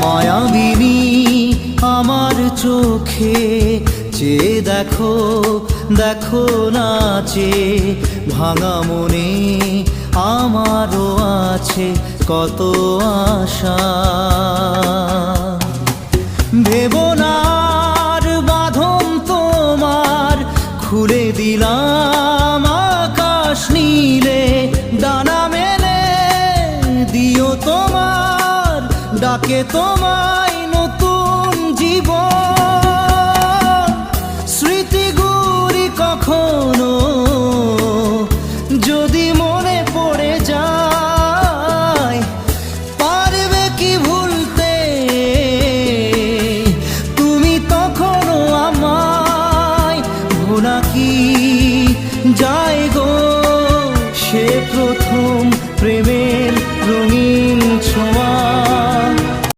মায়াবিনী আমার চোখে চেয়ে দেখো, দেখো নাচে ভাঙা মনে আমারও আছে কত আশা। ভেবনার বাঁধন তোমার খুলে দিলাম আকাশ নীলে, ডানা মেলে দিও তোমার ডাকে তোমায় নতুন জীবন।